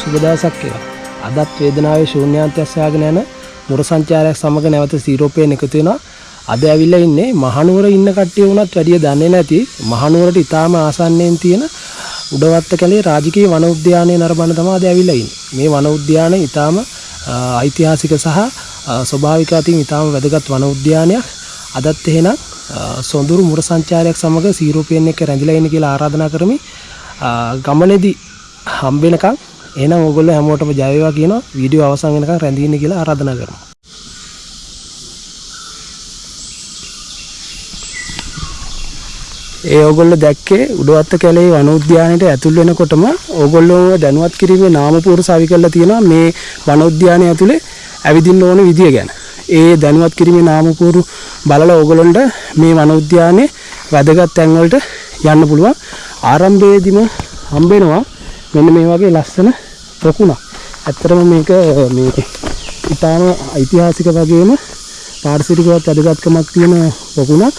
සුබ දවසක් කියලා. අදත් වේදනාවේ ශූන්‍යාන්තය සොයාගෙන යන මුර සංචාරයක් සමග නැවත සීරෝපයෙන් එකතු වෙනවා. අද ඇවිල්ලා ඉන්නේ මහනුවර ඉන්න කට්ටිය වුණත් වැඩිය දන්නේ නැති මහනුවරට ඉතාම ආසන්නයෙන් තියෙන උඩවත්ත කැලේ රාජකීය වන උද්‍යානයේ නරඹන තමයි අද ඇවිල්ලා ඉන්නේ. මේ වන උද්‍යානය ඉතාම ඓතිහාසික සහ ස්වභාවික අතින් ඉතාම වැදගත් වන උද්‍යානයක්. අදත් එහෙනම් සොඳුරු මුර සංචාරයක් සමග සීරෝපයෙන් එක රැඳිලා ඉන්න කියලා ආරාධනා කරමි. ගමනේදී හම්බෙනකන් එහෙනම් ඕගොල්ලෝ හැමෝටම ජය වේවා කියනවා. වීඩියෝ අවසන් වෙනකන් රැඳී ඉන්න කියලා ආරාධනා කරනවා. ඒ ඕගොල්ලෝ දැක්කේ උඩවත්ත කැලේ වන උද්‍යානයට ඇතුල් වෙනකොටම ඕගොල්ලෝ දැනුවත් කිරීමේ නාමපුවර සවි කරලා තියෙනවා මේ වන උද්‍යානය ඇතුලේ ඇවිදින්න ඕන විදිය ගැන. ඒ දැනුවත් කිරීමේ නාමපුවර බලලා ඕගොල්ලන්ට මේ වන උද්‍යානයේ වැදගත් තැන් වලට යන්න පුළුවන්. ආරම්භයේදීම හම්බෙනවා මෙන්න මේ වගේ ලස්සන පොකුණක්. ඇත්තටම මේක මේ ඉතාම ඓතිහාසික වගේම පාරිසරිකවත් වැදගත්කමක් තියෙන පොකුණක්.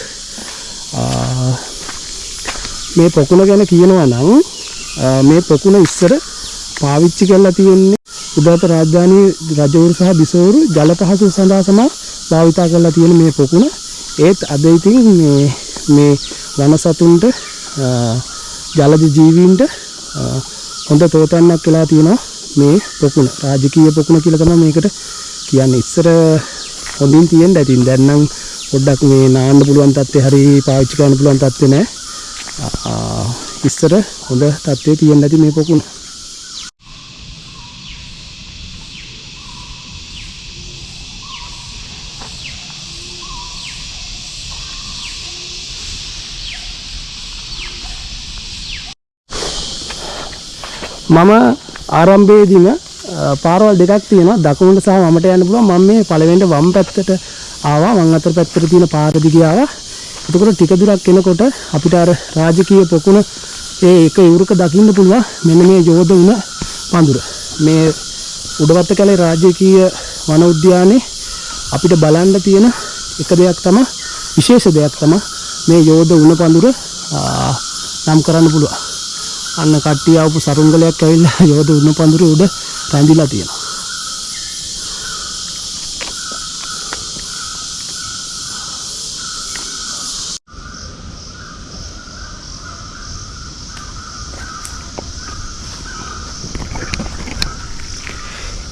මේ පොකුණ ගැන කියනවා නම් මේ පොකුණ ඉස්සර පාවිච්චි කරලා තියෙන්නේ උඩවත්ත රාජධානී රජවරු සහ බිසවරු ජල පහසු සඳහා සම භාවිතා කරලා තියෙන මේ පොකුණ. ඒත් අද ඉතින් මේ වනසතුන්ට ජලජ ජීවීන්ට හොඳ තෝතැන්නක් වෙලා තියෙනවා මේ පොකුණ. රාජකීය පොකුණ කියලා තමයි මේකට කියන්නේ. ඉස්සර හොඳින් තියෙන්න ඇති. දැන් නම් පොඩ්ඩක් මේ නාන්න පුළුවන් තත්ත්වේ හරි පාවිච්චි කරන්න පුළුවන් තත්ත්වේ නැහැ. ඉස්සර හොඳ තත්ත්වයේ තියෙන්න ඇති මේ පොකුණ. මම ආරම්භයේදීම පාරවල් දෙකක් තියෙනවා. දකුණට සහ වමට යන්න පුළුවන්. මම මේ පළවෙනිට වම් පැත්තට ආවා. වම් අතට පැත්තට තියෙන පාර දිගේ ආවා. එතකොට ටික දුරක් එනකොට අපිට අර රාජකීය පොකුණ ඒ එක ඉවුරක දකින්න පුළුවන්. මෙන්න මේ යෝධ වුණ පඳුර. මේ උඩවත්ත කැලේ රාජකීය වන උද්‍යානයේ අපිට බලන්න තියෙන එක දෙයක් තමයි, විශේෂ දෙයක් තමයි මේ යෝධ වුණ පඳුර නම් කරන්න පුළුවන්. අන්න කට්ටිය ආපු සරුංගලයක් ඇවිල්ලා යෝධ වුණ පඳුර උඩ රැඳිලා තියෙනවා.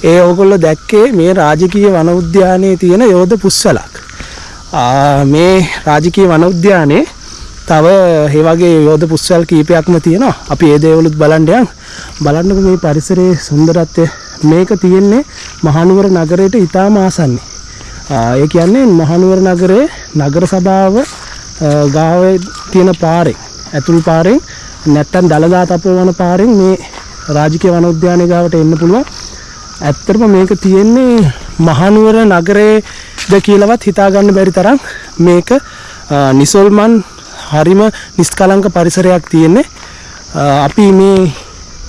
ඒ ඕගොල්ලෝ දැක්කේ මේ රාජකීය වන උද්‍යානයේ තියෙන යෝධ පුස්සලක්. මේ රාජකීය වන උද්‍යානයේ තව ඒ වගේ යෝධ පුස්සල් කීපයක්ම තියෙනවා. අපි ඒ දේවලුත් බලන්න යන්. බලන්නකො මේ පරිසරයේ සුන්දරත්වය. මේක තියෙන්නේ මහනුවර නගරයට ඉතාම ආසන්නයි. ඒ කියන්නේ මහනුවර නගරයේ නගර සභාව ගාවේ තියෙන පාරේ, ඇතුළු පාරෙන් නැත්තම් දලදා තපෝවන පාරෙන් මේ රාජකීය වන උද්‍යානය ගාවට එන්න පුළුවන්. ඇත්තටම මේක තියෙන්නේ මහනුවර නගරයේද කියලාවත් හිතා ගන්න බැරි තරම් මේක නිසල්මන් හරිම නිස්කලංක පරිසරයක් තියෙන්නේ. අපි මේ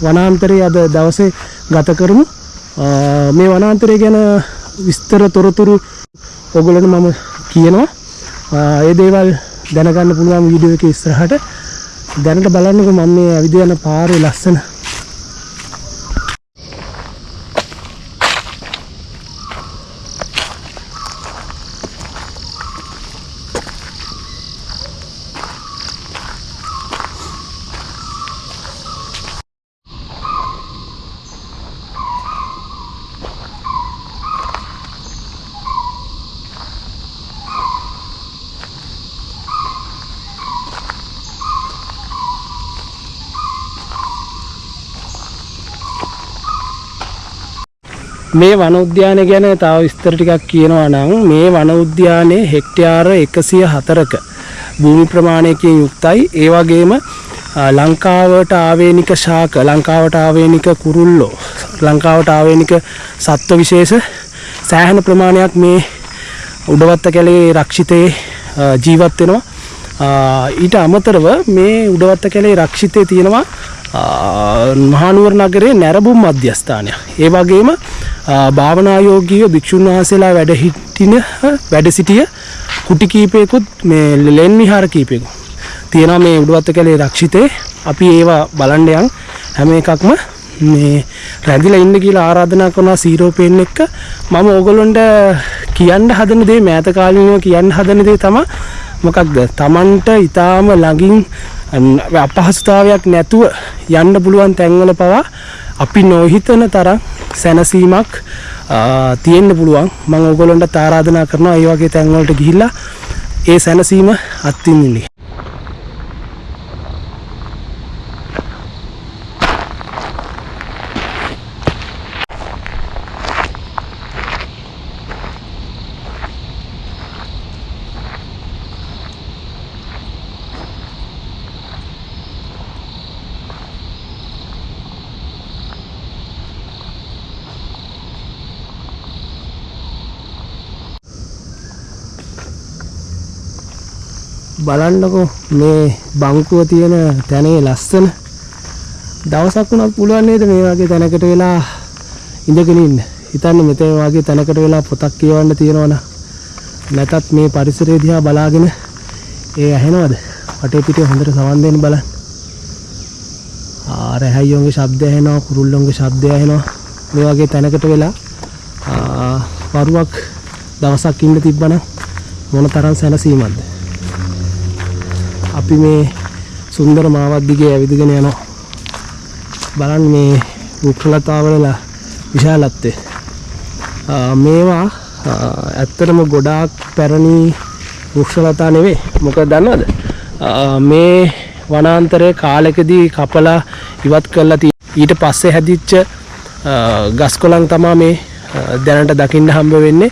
වනාන්තරයේ අද දවසේ ගත කරමු. මේ වනාන්තරය ගැන විස්තර තොරතුරු ඔයගොල්ලන්ට මම කියනවා. ඒ දේවල් දැනගන්න පුළුවන් වීඩියෝ එකේ ඉස්සරහට. දැනට බලන්නකෝ මම මේ ඇවිද යන පාරේ ලස්සන. මේ වන උද්‍යානය ගැන තව විස්තර ටිකක් කියනවා නම් මේ වන උද්‍යානයේ හෙක්ටයාර 104ක භූමි ප්‍රමාණයකින් යුක්තයි. ඒ වගේම ලංකාවට ආවේනික ශාක, ලංකාවට ආවේනික කුරුල්ලෝ, ලංකාවට ආවේනික සත්ත්ව විශේෂ සෑහෙන ප්‍රමාණයක් මේ උඩවත්ත කැලේ රක්ෂිතයේ ජීවත් වෙනවා. ඊට අමතරව මේ උඩවත්ත කැලේ රක්ෂිතයේ තියෙනවා මහනුවර නගරයේ නැරඹුම් මධ්‍යස්ථානය. ඒ වගේම භාවනා යෝගීව භික්ෂුන් වහන්සේලා වැඩ සිටිය කුටි කීපයකුත් මේ ලෙන් විහාර කීපයකුත් තියෙනවා මේ උඩවත්ත කැලේ රක්ෂිතේ. අපි ඒවා බලන්න යන්. හැම එකක්ම මේ රැඳිලා ඉන්න කියලා ආරාධනා කරනවා සීරෝපේන් එක්ක. මම ඕගොල්ලන්ට කියන්න හදන දේ මෑත කාලිනව කියන්න හදන දේ තමයි මොකක්ද? Tamanට ඊටාම ළඟින් අපහසුතාවයක් නැතුව යන්න පුළුවන් තැන්වල පවා අපි නොහිතන තරම් සැනසීමක් තියෙන්න පුළුවන්. මම ඕගොල්ලන්ට ආරාධනා කරනවා ඒ වගේ තැන්වලට ගිහිල්ලා ඒ සැනසීම අත්විඳින්න. බලන්නකෝ මේ බංකුව තියෙන තැනේ ලස්සන. දවසක් වුණත් පුළුවන් නේද මේ වගේ තැනකට වෙලා ඉඳගෙන ඉන්න. හිතන්න මෙතන වගේ තැනකට වෙලා පොතක් කියවන්න තියෙනවනම් නැතත් මේ පරිසරය දිහා බලාගෙන ඒ ඇහෙනවද? වටේ පිටේ හොඳට සවන් දෙන්න බලන්න. රැහැයියෝගේ ශබ්දය ඇහෙනවා, කුරුල්ලෝගේ ශබ්දය ඇහෙනවා. මේ වගේ තැනකට වෙලා වරුවක් දවසක් ඉන්න තිබ්බනම් මොන තරම් සැනසීමක්ද? අපි මේ සුන්දර මාවත් දිගේ ඇවිදගෙන යනවා. බලන්න මේ වෘක්ෂලතාවල විශාලත්වය. මේවා ඇත්තටම ගොඩාක් පැරණි වෘක්ෂලතා නෙවෙයි. මොකද දන්නවද? මේ වනාන්තරයේ කාලෙකදී කපලා ඉවත් කරලා ඊට පස්සේ හැදිච්ච ගස් කොළන් තමයි මේ දැනට දකින්න හම්බ වෙන්නේ.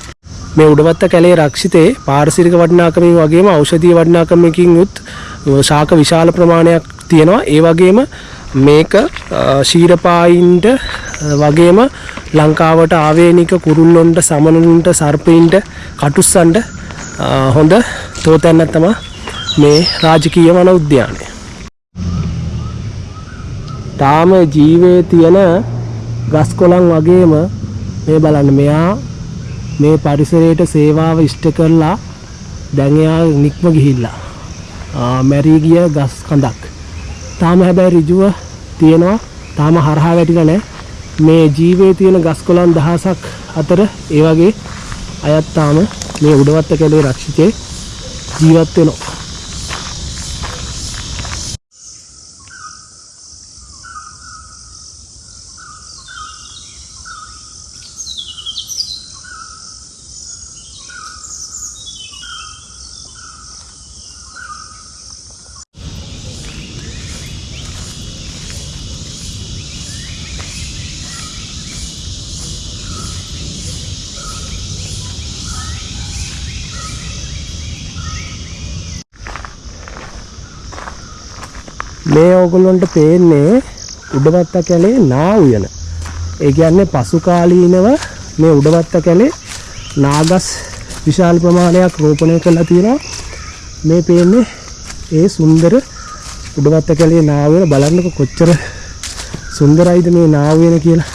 මේ උඩවත්ත කැලේ රක්ෂිතේ පාරිසරික වටිනාකමින් වගේම ඖෂධීය වටිනාකමකින් යුත් ශාක විශාල ප්‍රමාණයක් තියෙනවා. ඒ වගේම මේක ශීරපායින්ට වගේම ලංකාවට ආවේනික කුරුල්ලොන්ට, සමනලුන්ට, සර්පයින්ට, කටුස්සන්ට හොඳ තෝතැන්නක් තමයි මේ රාජකීය වන උද්‍යානය. තාම ජීවේ තියෙන ගස් කොළන් වගේම මේ බලන්න මෙයා මේ පරිසරයට සේවාව ඉෂ්ට කරලා දැන් එයා නික්ම ගිහිල්ලා මැරී ගිය ගස් කඳක් තාම හැබැයි ඍජුව තියෙනවා. තාම හරහා වැටිලා නැහැ. මේ ජීවේ තියෙන ගස් කොළන් දහසක් අතර ඒ වගේ අයත් තාම මේ උඩවත්ත කැලේ රක්ෂිතේ ජීවත් වෙනවා. මේ ඕගොල්ලන්ට පේන්නේ උඩවත්ත කැලේ නා උයන. ඒ කියන්නේ පසු කාලීනව මේ උඩවත්ත කැලේ නාගස් විශාල ප්‍රමාණයක් රෝපණය කරලා තියෙනවා. මේ පේන්නේ ඒ සුන්දර උඩවත්ත කැලේ නා උයන. බලන්නකො කොච්චර සුන්දරයිද මේ නා උයන කියලා.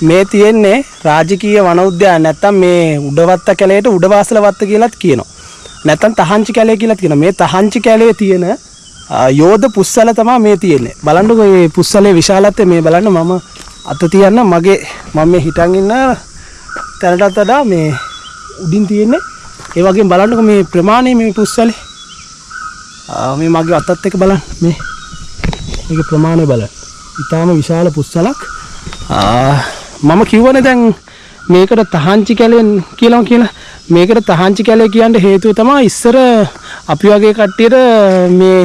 මේ තියෙන්නේ රාජකීය වන උද්‍යානය. නැත්තම් මේ උඩවත්ත කැලේට උඩවාසල වත්ත කියලාත් කියනවා. නැත්තම් තහංචි කැලේ කියලාත් කියනවා. මේ තහංචි කැලේ තියෙන යෝධ පුස්සල තමයි මේ තියෙන්නේ. බලන්නකෝ මේ පුස්සලේ විශාලත්වය. මේ බලන්න මම අත තියන්න මම මේ හිටන් ඉන්න තැනටත් වඩා මේ උඩින් තියෙන්නේ. ඒ වගේම බලන්නකෝ මේ ප්‍රමාණය මේ පුස්සලේ. මේ මගේ අතත් එක්ක බලන්න මේකේ ප්‍රමාණය බලන්න. ඊටාම විශාල පුස්සලක්. මම කිව්වනේ දැන් මේකට තහංචි කැලෙන් කියලා මේකට තහංචි කැලේ කියන්න හේතුව තමයි ඉස්සර අපි වගේ කට්ටියට මේ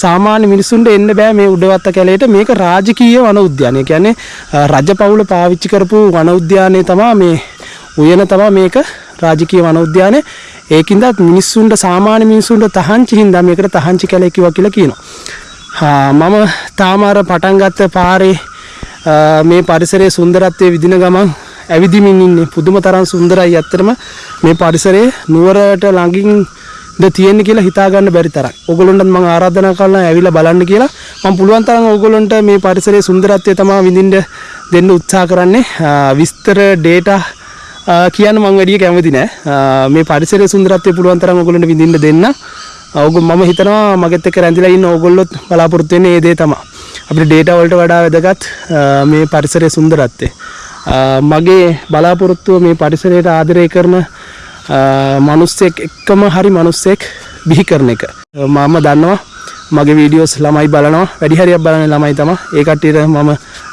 සාමාන්‍ය මිනිසුන්ට එන්න බෑ මේ උඩවත්ත කැලේට. මේක රාජකීය වන උද්‍යානය. කියන්නේ රජපෞල පාවිච්චි කරපු වන උද්‍යානය තමයි මේ උයන තමයි මේක රාජකීය වන උද්‍යානය. ඒකින්ද මිනිස්සුන්ට සාමාන්‍ය මිනිස්සුන්ට තහංචි හින්දා මේකට තහංචි කැලේ කිව්වා කියලා කියනවා. මම තාම අර පටන් ගත්ත පාරේ මේ පරිසරයේ සුන්දරත්වයේ විදින ගමන් ඇවිදිමින් ඉන්නේ. පුදුම තරම් සුන්දරයි. ඇත්තටම මේ පරිසරයේ නුවරට ළඟින් ද තියෙන්නේ කියලා හිතා ගන්න බැරි තරම්. ඕගොල්ලන්ටත් මම ආරාධනා කරනවා ඇවිල්ලා බලන්න කියලා. මම පුළුවන් තරම් ඕගොල්ලන්ට මේ පරිසරයේ සුන්දරත්වය තමයි විඳින්න දෙන්න උත්සාහ කරන්නේ. විස්තර data කියන්න මම වැඩි කැමති නෑ. මේ පරිසරයේ සුන්දරත්වය පුළුවන් තරම් ඕගොල්ලන්ට විඳින්න දෙන්න. මම හිතනවා මගෙත් එක්ක රැඳිලා ඉන්න ඕගොල්ලොත් බලාපොරොත්තු වෙන්නේ මේ දේ තමයි. අපිට data වලට වඩා වැදගත් මේ පරිසරයේ සුන්දරත්වය. මගේ බලාපොරොත්තුව මේ පරිසරයට ආදරය කරන මිනිස්සෙක් එක්කම හරි මිනිස්සෙක් බිහි කරන එක. මම දන්නවා මගේ වීඩියෝස් ළමයි බලනවා. වැඩි හරියක් බලන ළමයි තමයි. ඒ කට්ටියට මම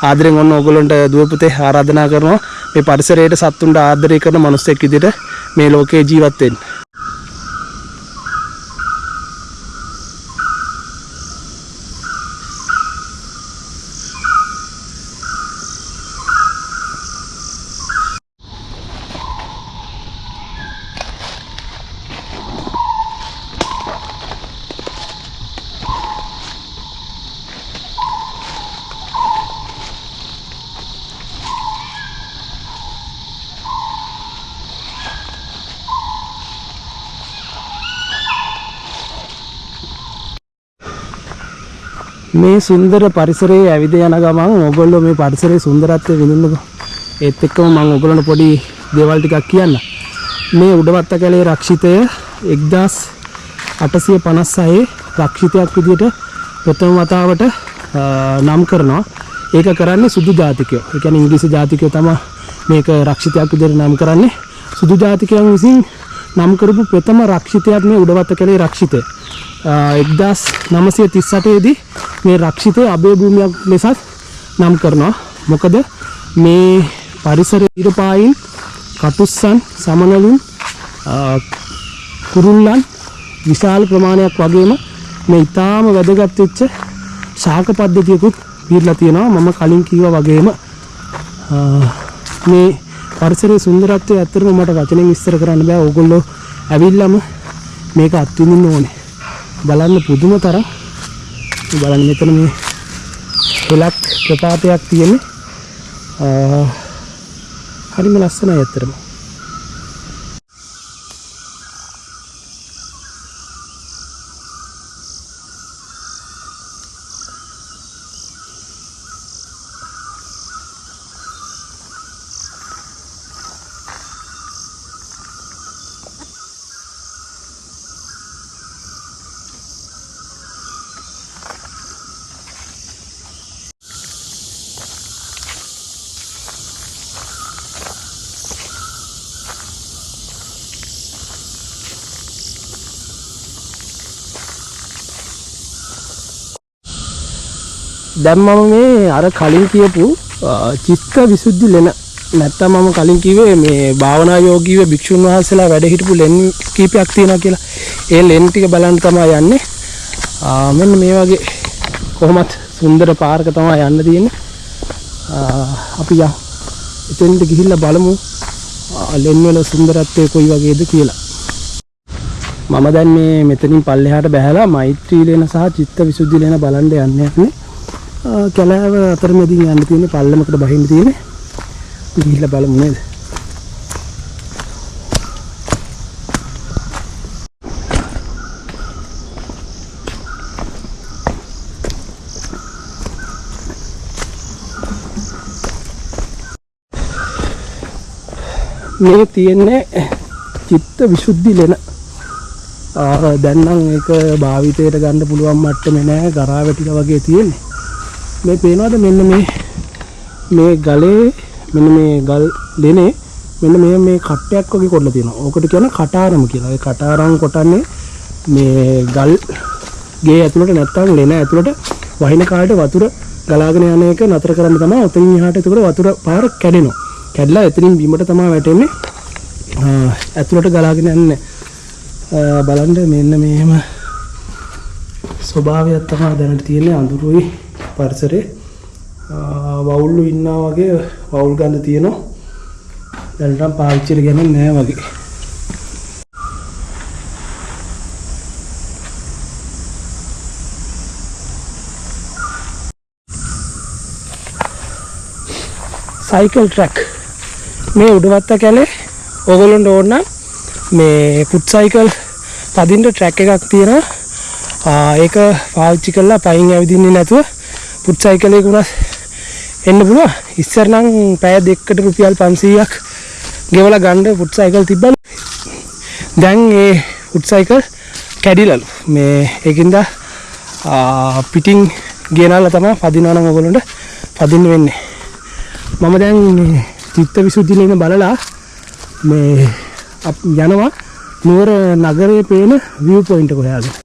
ආදරෙන් ඔන්න ඕගොල්ලන්ට දුව පුතේ ආරාධනා කරනවා මේ පරිසරයට සත්තුන්ට ආදරය කරන මිනිස්සෙක් විදිහට මේ ලෝකේ ජීවත් වෙන්න. මේ සුන්දර පරිසරයේ ඇවිද යන ගමන් ඕගොල්ලෝ මේ පරිසරයේ සුන්දරත්වය විඳින්නකෝ. ඒත් එක්කම මම ඕගොල්ලන්ට පොඩි දේවල් ටිකක් කියන්න. මේ උඩවත්ත කැලේ රක්ෂිතය 1856 රක්ෂිතයක් විදිහට ප්‍රථම වතාවට නම් කරනවා. ඒක කරන්නේ සුදු ජාතිකයෝ. ඒ කියන්නේ ඉංග්‍රීසි ජාතිකයෝ තමයි මේක රක්ෂිතයක් විදිහට නම් කරන්නේ. සුදු ජාතිකයන් විසින් නම් කරපු ප්‍රථම රක්ෂිතයක් මේ උඩවත්ත කැලේ රක්ෂිතය. 1938 දී මේ රක්ෂිතය අභය භූමියක් ලෙසත් නම් කරනවා. මොකද මේ පරිසරයේ ඉරපායින් කටුස්සන් සමනලුන් කුරුල්ලන් විශාල ප්‍රමාණයක් වගේම මේ ඊටාම වැදගත් වෙච්ච ශාක පද්ධතියකුත් පිළිලා තියෙනවා. මම කලින් කිව්වා වගේම මේ පරිසරයේ සුන්දරත්වය ඇත්තටම මට වචනෙන් විස්තර කරන්න බෑ. ඕගොල්ලෝ ඇවිල්ලාම මේක අත්විඳින්න ඕනේ. බලන්න පුදුම තරම්. බලන්න මෙතන මේ කොලක් ප්‍රපාතයක් තියෙන්නේ. හරිම ලස්සනයි ඇත්තටම. දැන් මම මේ අර කලින් කියපු චිත්ත විසුද්ධි ලෙන නැත්තම් මම කලින් කිව්වේ මේ භාවනා යෝගීව භික්ෂුන් වහන්සේලා වැඩ හිටපු ලෙන් කීපයක් තියෙනවා කියලා. ඒ ලෙන් ටික බලන්න තමයි යන්නේ. මෙන්න මේ වගේ කොහොමත් සුන්දර පාරක තමයි යන්න තියෙන්නේ. අපි යමු. එතෙන්ට ගිහිල්ලා බලමු ලෙන් වල සුන්දරත්වය කොයි වගේද කියලා. මම දැන් මේ මෙතනින් පල්ලෙහාට බැහැලා මෛත්‍රී ලෙන සහ චිත්ත විසුද්ධි ලෙන බලන්න යන්නේ. කැලෑව අතරමැදින් යන්න තියෙන්නේ පල්ලමකට බහින්න තියෙන්නේ. ගිහිල්ලා බලමු නේද? මේ තියෙන්නේ චිත්ත විසුද්ධි ලෙන. දැන් නම් ඒක භාවිතයට ගන්න පුළුවන් මට්ටමේ නෑ. ගරා වැටිලා වගේ තියෙන්නේ. මේ පේනවාද මෙන්න මේ ගලේ මෙන්න මේ ගල් ලෙනේ මෙන්න මේ කට්ටයක් වගේ කොටලා තියෙනවා. ඕකට කියන කටාරම කියලා. ඒ කටාරම් කොටන්නේ මේ ගල් ගේ ඇතුළට නැත්තම් ලෙන ඇතුළට වහින කාලේට වතුර ගලාගෙන යන එක නතර කරන්න තමයි ඔතනින් එහාට එතකොට වතුර පාර කැඩෙනවා. කැඩලා එතනින් බිමට තමයි වැටෙන්නේ. ඇතුළට ගලාගෙන යන්නේ. බලන්න මෙන්න මෙහෙම ස්වභාවයක් තමයි දැනට තියෙන්නේ. අඳුරුයි පරිසරේ වවුල්ලු ඉන්නා වගේ වවුල් ගඳ තියෙනවා. දැනටම පාවිච්චිට ගන්නේ නැහැ වගේ. සයිකල් ට්‍රැක් මේ උඩවත්ත කැලේ ඕගොල්ලන්ට ඕන නම් මේ ෆුට් සයිකල් පදින්න ට්‍රැක් එකක් තියෙනවා. ඒක පාවිච්චි කරලා පයින් ඇවිදින්නේ නැතුව ෆුට් සයිකලයක උනස් එන්න පුළුවන්. ඉස්සර නම් පැය දෙකකට රුපියල් 500ක් ගෙවලා ගන්න ෆුට් සයිකල් තිබ්බලු. දැන් ඒ ෆුට් සයිකල් කැඩිලාලු. මේ ඒකින්ද පිටින් ගෙනාලා තමයි පදිනවා නම් ඕගොල්ලන්ට පදින්න වෙන්නේ. මම දැන් චිත්ත විසුද්ධියේ ඉන්න බලලා මේ යනවා නුවර නගරයේ පේන view point එක හොයාගෙන.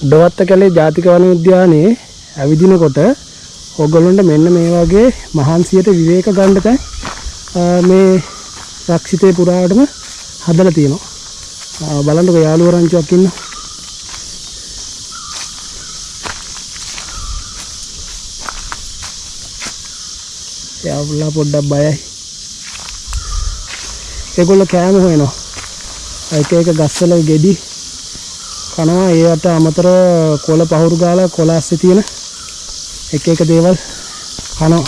උඩවත්ත කැලේ ජාතික වන උද්‍යානයේ ඇවිදිනකොට ඕගොල්ලන්ට මෙන්න මේ වගේ මහන්සියට විවේක ගන්න තැන් මේ රක්ෂිතේ පුරාවටම හදලා තියෙනවා. බලන්නකො යාළුවෝ රංචුවක් ඉන්න. යාළුවා පොඩ්ඩක් බයයි. ඒගොල්ලෝ කෑම හොයනවා. එක එක ගස්වල ගෙඩි කනවා. ඒවට අමතර කොළ පහුරු ගාලා කොළ ඇස්සේ තියෙන එක එක දේවල් කනවා.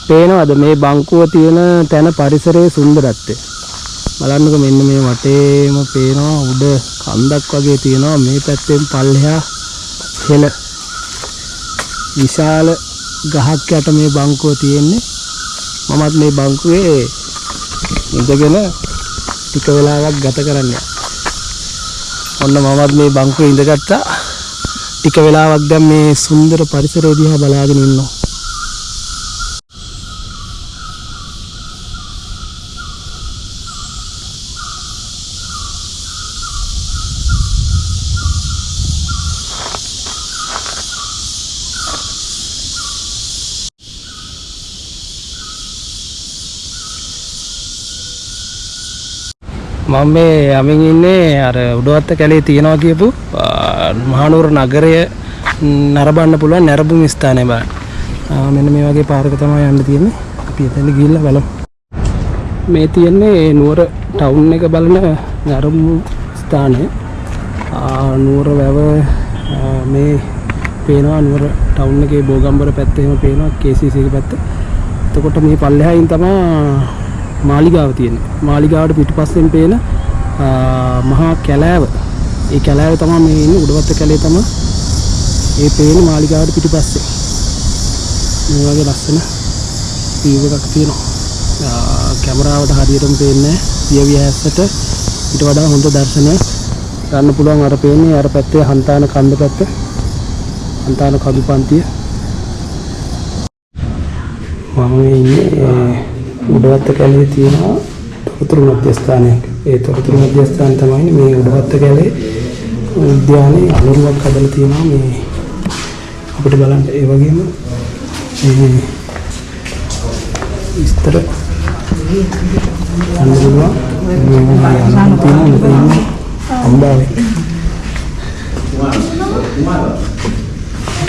පේනවද මේ බංකුව තියෙන තැන පරිසරයේ සුන්දරත්වය? බලන්නකො මෙන්න මේ වටේම පේනවා උඩ කන්දක් වගේ තියෙනවා. මේ පැත්තෙන් පල්ලෙහා හෙල විශාල ගහක් යට මේ බංකුව තියෙන්නේ. මමත් මේ බංකුවේ ඉඳගෙන ටික වෙලාවක් ගත කරන්නේ. ඔන්න මමත් මේ බංකුවේ ඉඳගත්තා. ටික වෙලාවක් දැන් මේ සුන්දර පරිසරය දිහා බලාගෙන ඉන්නවා. මම මේ යමින් ඉන්නේ අර උඩවත්ත කැලේ තියනවා කියපු මහනුවර නගරය නරඹන්න පුළුවන් නැරඹුම් ස්ථානය බලන්න. මෙන්න මේ වගේ පාරක තමයි යන්න තියෙන්නේ. අපි එතන ගිහිල්ලා බලමු. මේ තියෙන්නේ නුවර ටවුන් එක බලන නැරඹුම් ස්ථානය. නුවර වැව මේ පේනවා. නුවර ටවුන් එකේ බෝගම්බර පැත්තේම පේනවා. KCC එක පැත්ත. එතකොට මේ පල්ලෙහායින් තමයි මාලිගාව තියෙන්නේ. මාලිගාවට පිටුපස්සෙන් පේන මහා කැලෑව. ඒ කැලෑව තමයි මේ ඉන්නේ උඩවත්ත කැලේ තමයි. ඒ පේන මාලිගාවට පිටුපස්සේ. මේ වගේ ලස්සන view එකක් තියෙනවා. කැමරාවට හරියටම පේන්නේ නැහැ. දියවිය ඇස්සට ඊට වඩා හොඳ දර්ශනයක් ගන්න පුළුවන් අර පේන්නේ අර පැත්තේ හන්තාන කන්ද පැත්ත. හන්තාන කඳු පන්තිය. මම ඉන්නේ උඩවත්ත කැලේ තියෙන තොරතුරු මධ්‍යස්ථානයක. ඒ තොරතුරු මධ්‍යස්ථාන තමයි මේ උඩවත්ත කැලේ උද්‍යානයේ අනුරුවක් හදලා තියෙනවා මේ අපිට බලන්න. ඒ වගේම මේ විස්තර අනුරුවා අම්බාවේ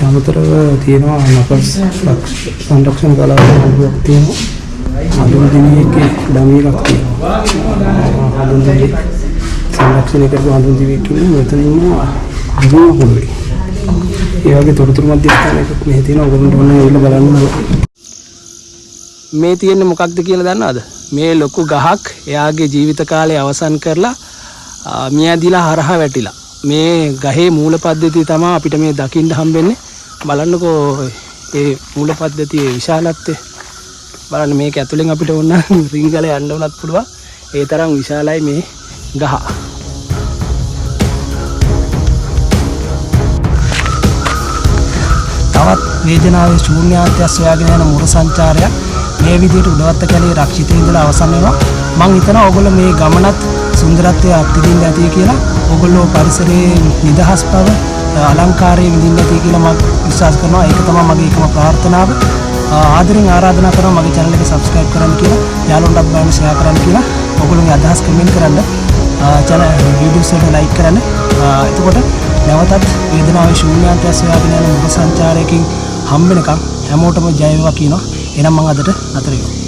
අමතරව තියෙනවා නපස් සංරක්ෂණ කලාවක් තියෙනවා. හඳුන් දිවියකේ ළමයික් තියෙනවා. හඳුන් දිවිය සංරක්ෂණය කරපු හඳුන් දිවියක ඉන්නේ මෙතන ඉන්නවා අඳුන පොළේ. ඒ වගේ තොරතුරු මධ්‍යස්ථානයක් මෙහි තියෙනවා. ඔයගොල්ලන්ට ඕන වෙලා බලන්න. මේ තියෙන්නේ මොකක්ද කියලා දන්නවද? මේ ලොකු ගහක් එයාගේ ජීවිත කාලය අවසන් කරලා මියදිලා හරහා වැටිලා. මේ ගහේ මූල පද්ධතිය තමයි අපිට මේ දකින්න හම්බෙන්නේ. බලන්නකෝ ඒ මූල පද්ධතියේ විශාලත්වය. බලන්න මේක ඇතුලෙන් අපිට ඕන රිංගල යන්න උනත් පුළුවන්. ඒ තරම් විශාලයි මේ ගහ. තවත් වේදනාවේ ශූන්‍යාන්තය සොයාගෙන යන මුර සංචාරයක් මේ විදිහට උඩවත්ත කැලේ රක්ෂිතේ ඉඳලා අවසන් වෙනවා. මම හිතනවා ඔයගොල්ලෝ මේ ගමනත් සුන්දරත්වය අත්විඳින්න ඇති කියලා. ඔයගොල්ලෝ පරිසරයේ නිදහස් බව අලංකාරයේ විඳින්න ඇති කියලා මම විශ්වාස කරනවා. ඒක තමයි මගේ එකම ප්‍රාර්ථනාව. ආදරෙන් ආරාධනා කරනවා මගේ channel එක subscribe කරන්න කියලා. යාළුවන්ටත් බලන්න share කරන්න කියලා. ඔයගොල්ලෝගේ අදහස් comment කරන්න. channel videos එක like කරන්න. එතකොට නැවතත් වේදනාවේ ශූන්‍යාන්තය සොයාගෙන යන මුර සංචාරයකින් හම්බෙනකම් හැමෝටම ජය වේවා කියනවා. එහෙනම් මම අදට නතර වෙනවා.